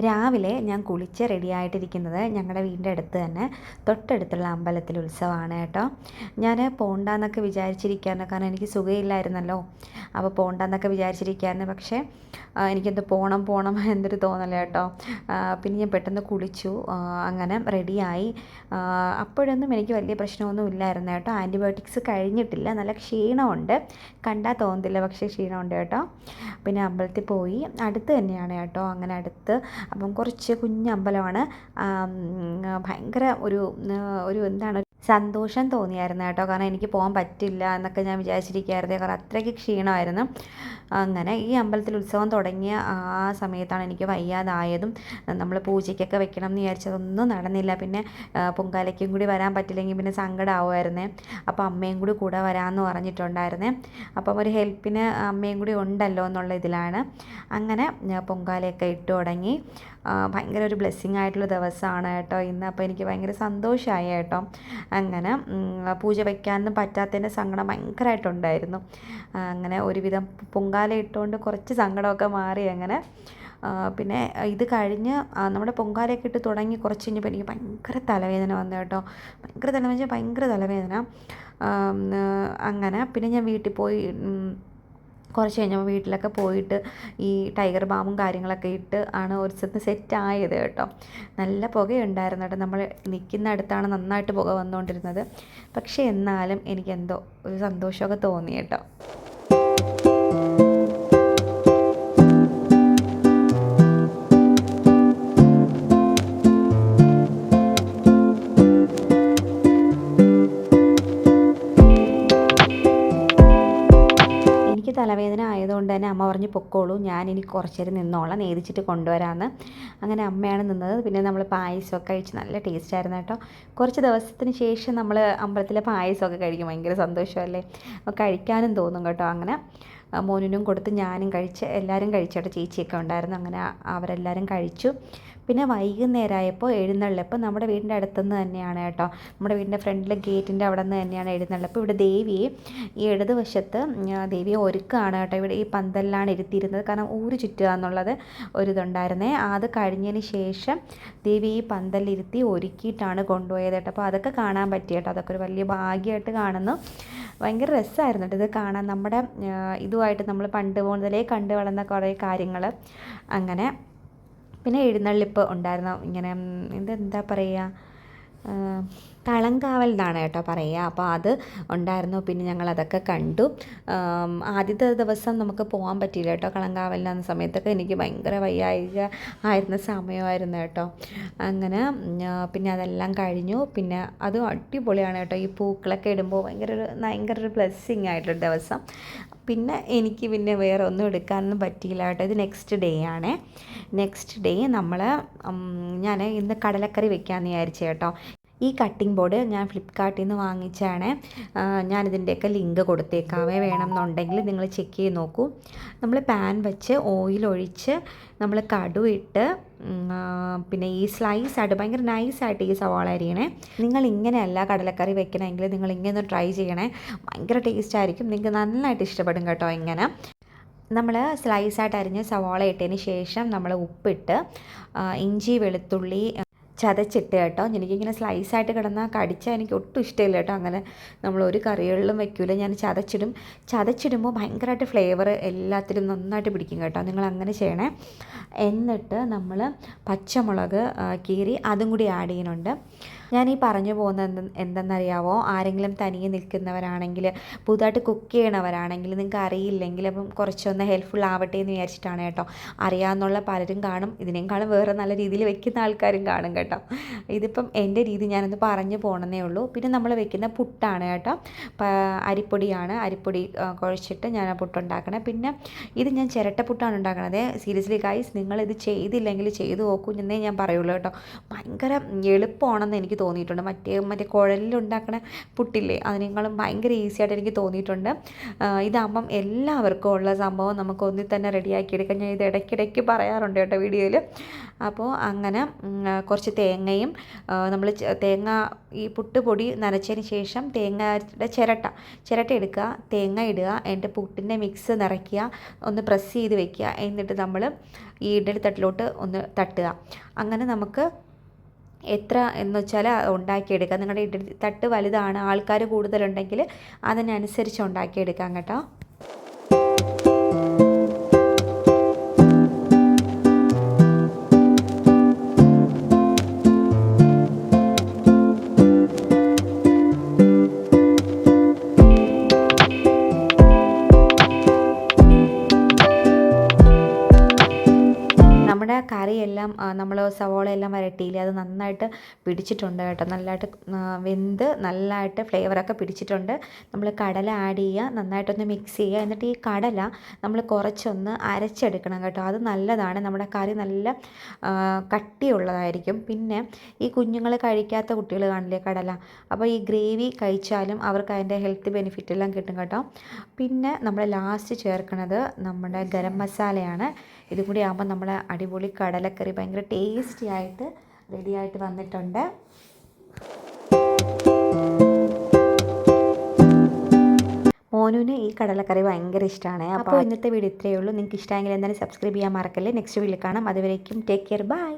രാവിലെ ഞാൻ കുളിച്ച് റെഡിയായിട്ടിരിക്കുന്നത് ഞങ്ങളുടെ വീടിൻ്റെ അടുത്ത് തന്നെ തൊട്ടടുത്തുള്ള അമ്പലത്തിൽ ഉത്സവമാണ് കേട്ടോ. ഞാൻ പോണ്ടെന്നൊക്കെ വിചാരിച്ചിരിക്കുകയായിരുന്നു, കാരണം എനിക്ക് സുഖമില്ലായിരുന്നല്ലോ. അപ്പോൾ പോണ്ടെന്നൊക്കെ വിചാരിച്ചിരിക്കുകയായിരുന്നു. പക്ഷേ എനിക്കെന്തോ പോകണം എന്നൊരു തോന്നല കേട്ടോ. പിന്നെ ഞാൻ പെട്ടെന്ന് കുളിച്ചു, അങ്ങനെ റെഡിയായി. അപ്പോഴൊന്നും എനിക്ക് വലിയ പ്രശ്നമൊന്നും ഇല്ലായിരുന്നു കേട്ടോ. ആൻറ്റിബയോട്ടിക്സ് കഴിഞ്ഞിട്ടില്ല, നല്ല ക്ഷീണമുണ്ട്, കണ്ടാൽ തോന്നത്തില്ല, പക്ഷേ ക്ഷീണമുണ്ട് കേട്ടോ. പിന്നെ അമ്പലത്തിൽ പോയി, അടുത്ത് തന്നെയാണ് കേട്ടോ. അങ്ങനെ അടുത്ത്, അപ്പം കുറച്ച് കുഞ്ഞമ്പലമാണ്. ഭയങ്കര ഒരു എന്താണ്, സന്തോഷം തോന്നിയായിരുന്നു കേട്ടോ. കാരണം എനിക്ക് പോകാൻ പറ്റില്ല എന്നൊക്കെ ഞാൻ വിചാരിച്ചിരിക്കുകയായിരുന്നു, കാരണം അത്രയ്ക്ക് ക്ഷീണമായിരുന്നു. അങ്ങനെ ഈ അമ്പലത്തിൽ ഉത്സവം തുടങ്ങിയ ആ സമയത്താണ് എനിക്ക് വയ്യാതായതും. നമ്മൾ പൂജയ്ക്കൊക്കെ വെക്കണം എന്ന് വിചാരിച്ചതൊന്നും നടന്നില്ല. പിന്നെ പൊങ്കാലയ്ക്കും കൂടി വരാൻ പറ്റില്ലെങ്കിൽ പിന്നെ സങ്കടമാവുമായിരുന്നേ. അപ്പോൾ അമ്മയും കൂടെ വരാമെന്ന് പറഞ്ഞിട്ടുണ്ടായിരുന്നേ. അപ്പം ഒരു ഹെൽപ്പിന് അമ്മയും കൂടി ഉണ്ടല്ലോ എന്നുള്ള ഇതിലാണ്. അങ്ങനെ പൊങ്കാലയൊക്കെ ഇട്ട് തുടങ്ങി. ഭയങ്കര ഒരു ബ്ലെസ്സിങ് ആയിട്ടുള്ള ദിവസമാണ് കേട്ടോ ഇന്ന്. അപ്പോൾ എനിക്ക് ഭയങ്കര സന്തോഷമായി കേട്ടോ. അങ്ങനെ പൂജ വയ്ക്കാനൊന്നും പറ്റാത്തതിൻ്റെ സങ്കടം ഭയങ്കരമായിട്ടുണ്ടായിരുന്നു. അങ്ങനെ ഒരുവിധം പൊങ്കാല ഇട്ടുകൊണ്ട് കുറച്ച് സങ്കടമൊക്കെ മാറി. അങ്ങനെ പിന്നെ ഇത് കഴിഞ്ഞ് നമ്മുടെ പൊങ്കാലയൊക്കെ ഇട്ട് തുടങ്ങി കുറച്ച് കഴിഞ്ഞപ്പോൾ എനിക്ക് ഭയങ്കര തലവേദന വന്നു കേട്ടോ. ഭയങ്കര തലവേദന. അങ്ങനെ പിന്നെ ഞാൻ വീട്ടിൽ പോയി. കുറച്ച് കഴിഞ്ഞപ്പോൾ വീട്ടിലൊക്കെ പോയിട്ട് ഈ ടൈഗർ ബാമും കാര്യങ്ങളൊക്കെ ഇട്ട് ആണ് ഒരു സ്ഥലത്ത് സെറ്റായത് കേട്ടോ. നല്ല പുകയുണ്ടായിരുന്നു കേട്ടോ. നമ്മൾ നിൽക്കുന്ന അടുത്താണ് നന്നായിട്ട് പുക വന്നുകൊണ്ടിരുന്നത്. പക്ഷേ എന്നാലും എനിക്കെന്തോ ഒരു സന്തോഷമൊക്കെ തോന്നി കേട്ടോ. തലവേദന ആയതുകൊണ്ട് തന്നെ അമ്മ പറഞ്ഞ് പൊക്കോളൂ, ഞാനിനി കുറച്ച് നേരം നിന്നോളാം, നേദിച്ചിട്ട് കൊണ്ടുവരാമെന്ന്. അങ്ങനെ അമ്മയാണ് നിന്നത്. പിന്നെ നമ്മൾ പായസമൊക്കെ കഴിച്ച് നല്ല ടേസ്റ്റായിരുന്നു കേട്ടോ. കുറച്ച് ദിവസത്തിന് ശേഷം നമ്മൾ അമ്പലത്തിലെ പായസമൊക്കെ കഴിക്കും, ഭയങ്കര സന്തോഷമല്ലേ, കഴിക്കാനും തോന്നും കേട്ടോ. അങ്ങനെ മോനിനും കൊടുത്ത് ഞാനും കഴിച്ച്, എല്ലാവരും കഴിച്ചോട്ടെ. ചേച്ചിയൊക്കെ ഉണ്ടായിരുന്നു. അങ്ങനെ അവരെല്ലാവരും കഴിച്ചു. പിന്നെ വൈകുന്നേരമായപ്പോൾ എഴുന്നള്ളിപ്പ് നമ്മുടെ വീടിൻ്റെ അടുത്തുനിന്ന് തന്നെയാണ് കേട്ടോ. നമ്മുടെ വീടിൻ്റെ ഫ്രണ്ടിലെ ഗേറ്റിൻ്റെ അവിടെ നിന്ന് തന്നെയാണ് എഴുന്നള്ളിപ്പ്. ഇവിടെ ദേവിയെ ഈ ഇടതുവശത്ത് ദേവിയെ ഒരുക്കുകയാണ് കേട്ടോ. ഇവിടെ ഈ പന്തലിലാണ് ഇരുത്തിയിരുന്നത്, കാരണം ഊര് ചുറ്റുക എന്നുള്ളത് ഒരിതുണ്ടായിരുന്നേ. അത് കഴിഞ്ഞതിന് ശേഷം ദേവി ഈ പന്തലിരുത്തി ഒരുക്കിയിട്ടാണ് കൊണ്ടുപോയത് കേട്ടോ. അപ്പോൾ അതൊക്കെ കാണാൻ പറ്റി കേട്ടോ. അതൊക്കെ ഒരു വലിയ ഭാഗ്യമായിട്ട് കാണുന്നു. ഭയങ്കര രസമായിരുന്നു കേട്ടോ ഇത് കാണാൻ. നമ്മുടെ ഇതുമായിട്ട് നമ്മൾ പണ്ട് മുതലേ കണ്ടു വളർന്ന കുറേ കാര്യങ്ങൾ. അങ്ങനെ പിന്നെ എഴുന്നള്ളിപ്പ് ഉണ്ടായിരുന്നു. ഇങ്ങനെ എന്താ പറയുക, കളങ്കാവൽ എന്നാണ് കേട്ടോ പറയുക. അപ്പോൾ അത് ഉണ്ടായിരുന്നു. പിന്നെ ഞങ്ങളതൊക്കെ കണ്ടു. ആദ്യത്തെ ദിവസം നമുക്ക് പോകാൻ പറ്റിയില്ല കേട്ടോ. കളങ്കാവലിൻ്റെ സമയത്തൊക്കെ എനിക്ക് ഭയങ്കര വയ്യായിക ആയിരുന്ന സമയമായിരുന്നു കേട്ടോ. അങ്ങനെ പിന്നെ അതെല്ലാം കഴിഞ്ഞു. പിന്നെ അതും അടിപൊളിയാണ് കേട്ടോ. ഈ പൂക്കളൊക്കെ ഇടുമ്പോൾ ഭയങ്കര ഒരു ബ്ലെസ്സിങ് ആയിട്ടൊരു ദിവസം. പിന്നെ എനിക്ക് പിന്നെ വേറെ ഒന്നും എടുക്കാനൊന്നും പറ്റിയില്ല കേട്ടോ. ഇത് നെക്സ്റ്റ് ഡേ ആണ്. നെക്സ്റ്റ് ഡേ ഞാൻ ഇന്ന് കടലക്കറി വെക്കാമെന്ന് വിചാരിച്ചു കേട്ടോ. ഈ കട്ടിംഗ് ബോർഡ് ഞാൻ ഫ്ലിപ്കാർട്ടിൽ നിന്ന് വാങ്ങിച്ചാണ്. ഞാനിതിൻ്റെയൊക്കെ ലിങ്ക് കൊടുത്തേക്കാവേ, വേണമെന്നുണ്ടെങ്കിൽ നിങ്ങൾ ചെക്ക് ചെയ്ത് നോക്കൂ. നമ്മൾ പാൻ വെച്ച് ഓയിൽ ഒഴിച്ച് നമ്മൾ കടു ഇട്ട് പിന്നെ ഈ സ്ലൈസായിട്ട് ഭയങ്കര നൈസായിട്ട് ഈ സവാള അരിയണേ. നിങ്ങൾ ഇങ്ങനെയല്ല കടലക്കറി വെക്കണമെങ്കിൽ നിങ്ങൾ ഇങ്ങനെ ഒന്ന് ട്രൈ ചെയ്യണേ, ഭയങ്കര ടേസ്റ്റ് ആയിരിക്കും. നിങ്ങൾക്ക് നന്നായിട്ട് ഇഷ്ടപ്പെടും കേട്ടോ. ഇങ്ങനെ നമ്മൾ സ്ലൈസായിട്ട് അരിഞ്ഞ് സവാള ഇട്ടതിന് ശേഷം നമ്മൾ ഉപ്പിട്ട് ഇഞ്ചി വെളുത്തുള്ളി ചതച്ചിട്ട് കേട്ടോ. എനിക്കിങ്ങനെ സ്ലൈസായിട്ട് കിടന്നാൽ കടിച്ചാൽ എനിക്ക് ഒട്ടും ഇഷ്ടമില്ല കേട്ടോ. അങ്ങനെ നമ്മൾ ഒരു കറികളിലും വെക്കില്ല, ഞാൻ ചതച്ചിടുമ്പോൾ ഭയങ്കരമായിട്ട് ഫ്ലേവർ എല്ലാത്തിലും നന്നായിട്ട് പിടിക്കും കേട്ടോ. നിങ്ങൾ അങ്ങനെ ചെയ്യണേ. എന്നിട്ട് നമ്മൾ പച്ചമുളക് കീറി അതും കൂടി ആഡ് ചെയ്യുന്നുണ്ട്. ഞാൻ ഈ പറഞ്ഞു പോകുന്നത് എന്തെന്നറിയാവോ, ആരെങ്കിലും തനിയെ നിൽക്കുന്നവരാണെങ്കിൽ, പുതുതായിട്ട് കുക്ക് ചെയ്യണവരാണെങ്കിൽ, നിങ്ങൾക്ക് അറിയില്ലെങ്കിൽ അപ്പം കുറച്ചൊന്ന് ഹെൽപ്ഫുൾ ആവട്ടെ എന്ന് വിചാരിച്ചിട്ടാണ് കേട്ടോ. അറിയാമെന്നുള്ള പലരും കാണും, ഇതിനേക്കാളും വേറെ നല്ല രീതിയിൽ വെക്കുന്ന ആൾക്കാരും കാണും കേട്ടോ. ഇതിപ്പം എൻ്റെ രീതി ഞാനൊന്ന് പറഞ്ഞു പോകണമെന്നേ ഉള്ളൂ. പിന്നെ നമ്മൾ വെക്കുന്ന പുട്ടാണ് കേട്ടോ. അരിപ്പൊടിയാണ്, അരിപ്പൊടി കുഴച്ചിട്ട് ഞാൻ പുട്ടുണ്ടാക്കണേ. പിന്നെ ഇത് ഞാൻ ചിരട്ടപ്പുട്ടാണ് ഉണ്ടാക്കണത്. സീരിയസ്ലി ഗൈസ്, നിങ്ങളിത് ചെയ്തില്ലെങ്കിൽ ചെയ്തു നോക്കൂ എന്നേ ഞാൻ പറയുള്ളൂ കേട്ടോ. ഭയങ്കര എളുപ്പമാണെന്ന് എനിക്ക് തോന്നിയിട്ടുണ്ട്. മറ്റേ കുഴലിലുണ്ടാക്കണ പുട്ടില്ലേ അതിനേക്കാളും ഭയങ്കര ഈസി ആയിട്ട് എനിക്ക് തോന്നിയിട്ടുണ്ട്. ഇതാകുമ്പം എല്ലാവർക്കും ഉള്ള സംഭവം നമുക്ക് ഒന്നിൽ തന്നെ റെഡിയാക്കി എടുക്കാം. ഞാൻ ഇത് ഇടയ്ക്കിടയ്ക്ക് പറയാറുണ്ട് കേട്ടോ വീഡിയോയിൽ. അപ്പോൾ അങ്ങനെ കുറച്ച് തേങ്ങയും നമ്മൾ തേങ്ങ ഈ പുട്ടുപൊടി നനച്ചതിന് ശേഷം തേങ്ങയുടെ ചിരട്ട എടുക്കുക, തേങ്ങ ഇടുക, എന്നിട്ട് പുട്ടിൻ്റെ മിക്സ് നിറയ്ക്കുക, ഒന്ന് പ്രസ് ചെയ്ത് വെക്കുക, എന്നിട്ട് നമ്മൾ ഈ ഇഡ്ഡലി തട്ടിലോട്ട് ഒന്ന് തട്ടുക. അങ്ങനെ നമുക്ക് എത്ര എന്ന് വെച്ചാൽ ഉണ്ടാക്കിയെടുക്കാം. നിങ്ങളുടെ ഇഡ്ഡലി തട്ട് വലുതാണ്, ആൾക്കാർ കൂടുതലുണ്ടെങ്കിൽ അതിനനുസരിച്ച് ഉണ്ടാക്കിയെടുക്കാം കേട്ടോ. നമ്മുടെ കറിയെല്ലാം നമ്മൾ സവോളയെല്ലാം വരട്ടിയില്ലേ, അത് നന്നായിട്ട് പിടിച്ചിട്ടുണ്ട് കേട്ടോ. നല്ലതായിട്ട് വെന്ത് നല്ലതായിട്ട് ഫ്ലേവറൊക്കെ പിടിച്ചിട്ടുണ്ട്. നമ്മൾ കടല ആഡ് ചെയ്യുക, നന്നായിട്ടൊന്ന് മിക്സ് ചെയ്യുക. എന്നിട്ട് ഈ കടല നമ്മൾ കുറച്ചൊന്ന് അരച്ചെടുക്കണം കേട്ടോ. അത് നല്ലതാണ്, നമ്മുടെ കറി നല്ല കട്ടിയുള്ളതായിരിക്കും. പിന്നെ ഈ കുഞ്ഞുങ്ങൾ കഴിക്കാത്ത കുട്ടികൾ കാണില്ലേ കടല, അപ്പോൾ ഈ ഗ്രേവി കഴിച്ചാലും അവർക്ക് അതിൻ്റെ ഹെൽത്ത് ബെനിഫിറ്റ് എല്ലാം കിട്ടും കേട്ടോ. പിന്നെ നമ്മൾ ലാസ്റ്റ് ചേർക്കുന്നത് നമ്മുടെ ഗരം മസാലയാണ്. ഇതും കൂടി ആകുമ്പോൾ നമ്മളെ അടിപൊളി കടലക്കറി ഭയങ്കര ടേസ്റ്റി ആയിട്ട് റെഡിയായിട്ട് വന്നിട്ടുണ്ട്. മോനുവിന് ഈ കടലക്കറി ഭയങ്കര ഇഷ്ടമാണ്. അപ്പോൾ ഇന്നത്തെ വീഡിയോ ഇത്രയേ ഉള്ളൂ. നിങ്ങൾക്ക് ഇഷ്ടമെങ്കിൽ എന്തായാലും സബ്സ്ക്രൈബ് ചെയ്യാൻ മറക്കല്ലേ. നെക്സ്റ്റ് വീഡിയോയിൽ കാണാം. അതുവരേക്കും ടേക്ക് കെയർ, ബൈ.